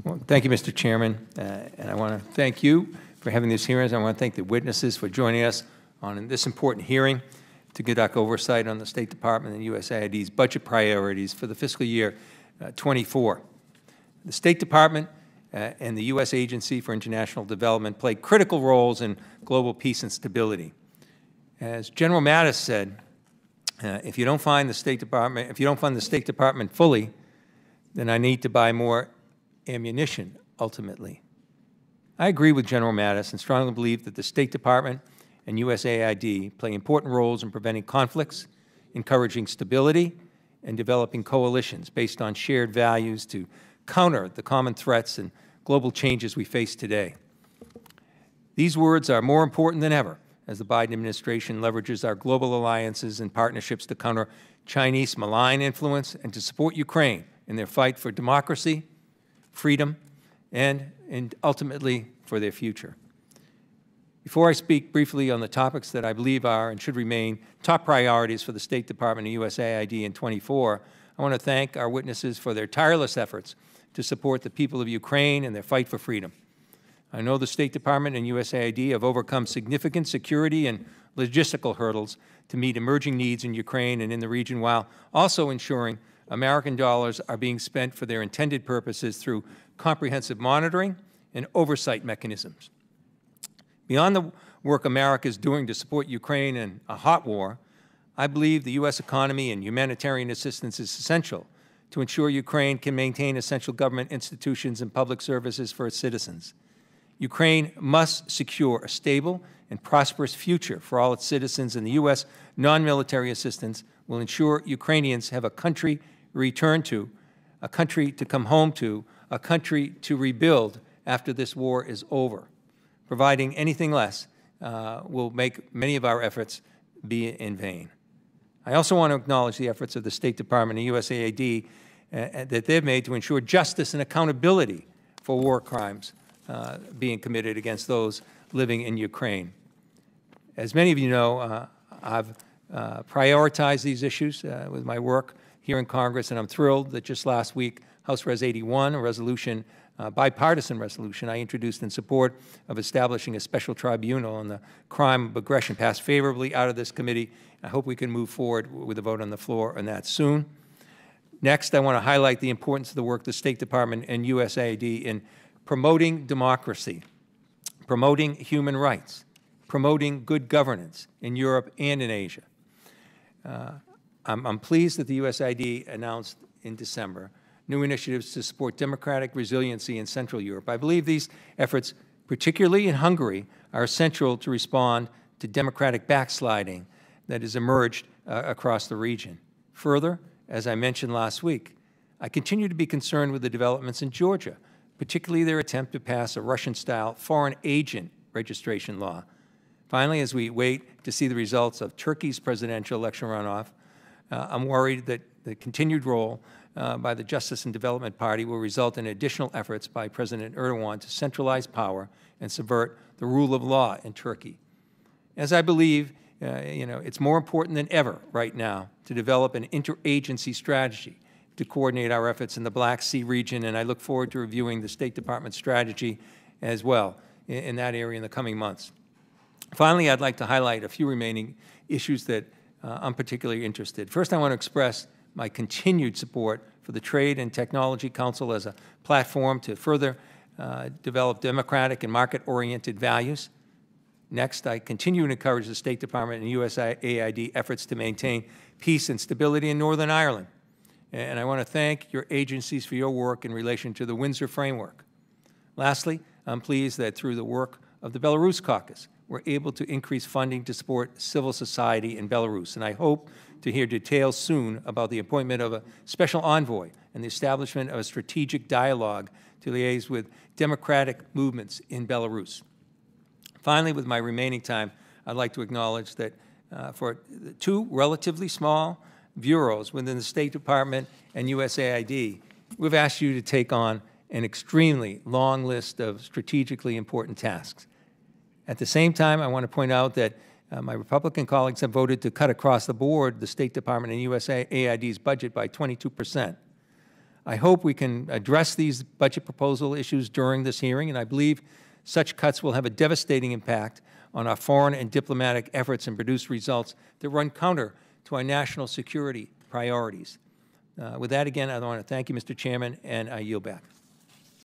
Well, thank you, Mr. Chairman, and I want to thank you for having this hearing. I want to thank the witnesses for joining us on this important hearing to conduct oversight on the State Department and USAID's budget priorities for the fiscal year 24. The State Department and the U.S. Agency for International Development play critical roles in global peace and stability. As General Mattis said, if you don't fund the State Department fully, then I need to buy more ammunition, ultimately. I agree with General Mattis and strongly believe that the State Department and USAID play important roles in preventing conflicts, encouraging stability, and developing coalitions based on shared values to counter the common threats and global changes we face today. These words are more important than ever as the Biden administration leverages our global alliances and partnerships to counter Chinese malign influence and to support Ukraine in their fight for democracy, freedom, and ultimately for their future. Before I speak briefly on the topics that I believe are and should remain top priorities for the State Department and USAID in 24, I want to thank our witnesses for their tireless efforts to support the people of Ukraine and their fight for freedom. I know the State Department and USAID have overcome significant security and logistical hurdles to meet emerging needs in Ukraine and in the region, while also ensuring American dollars are being spent for their intended purposes through comprehensive monitoring and oversight mechanisms. Beyond the work America is doing to support Ukraine in a hot war, I believe the U.S. economy and humanitarian assistance is essential to ensure Ukraine can maintain essential government institutions and public services for its citizens. Ukraine must secure a stable and prosperous future for all its citizens, and the U.S. non-military assistance will ensure Ukrainians have a country to return to, a country to come home to, a country to rebuild after this war is over. Providing anything less will make many of our efforts be in vain. I also want to acknowledge the efforts of the State Department and USAID that they've made to ensure justice and accountability for war crimes being committed against those living in Ukraine. As many of you know, I've prioritized these issues with my work here in Congress, and I'm thrilled that just last week, House Res 81, a resolution, bipartisan resolution I introduced in support of establishing a special tribunal on the crime of aggression, passed favorably out of this committee. I hope we can move forward with a vote on the floor on that soon. Next, I want to highlight the importance of the work of the State Department and USAID in promoting democracy, promoting human rights, promoting good governance in Europe and in Asia. I'm pleased that the USAID announced in December new initiatives to support democratic resiliency in Central Europe. I believe these efforts, particularly in Hungary, are essential to respond to democratic backsliding that has emerged across the region. Further, as I mentioned last week, I continue to be concerned with the developments in Georgia, particularly their attempt to pass a Russian-style foreign agent registration law. Finally, as we wait to see the results of Turkey's presidential election runoff, I'm worried that the continued role by the Justice and Development Party will result in additional efforts by President Erdogan to centralize power and subvert the rule of law in Turkey. As I believe, it's more important than ever right now to develop an interagency strategy to coordinate our efforts in the Black Sea region, and I look forward to reviewing the State Department strategy as well in that area in the coming months. Finally, I'd like to highlight a few remaining issues that I'm particularly interested. First, I want to express my continued support for the Trade and Technology Council as a platform to further develop democratic and market-oriented values. Next, I continue to encourage the State Department and USAID efforts to maintain peace and stability in Northern Ireland. And I want to thank your agencies for your work in relation to the Windsor Framework. Lastly, I'm pleased that through the work of the Belarus Caucus, we're able to increase funding to support civil society in Belarus. And I hope to hear details soon about the appointment of a special envoy and the establishment of a strategic dialogue to liaise with democratic movements in Belarus. Finally, with my remaining time, I'd like to acknowledge that for the two relatively small bureaus within the State Department and USAID, we've asked you to take on an extremely long list of strategically important tasks. At the same time, I want to point out that my Republican colleagues have voted to cut across the board the State Department and USAID's budget by 22%. I hope we can address these budget proposal issues during this hearing, and I believe such cuts will have a devastating impact on our foreign and diplomatic efforts and produce results that run counter to our national security priorities. With that, again, I want to thank you, Mr. Chairman, and I yield back.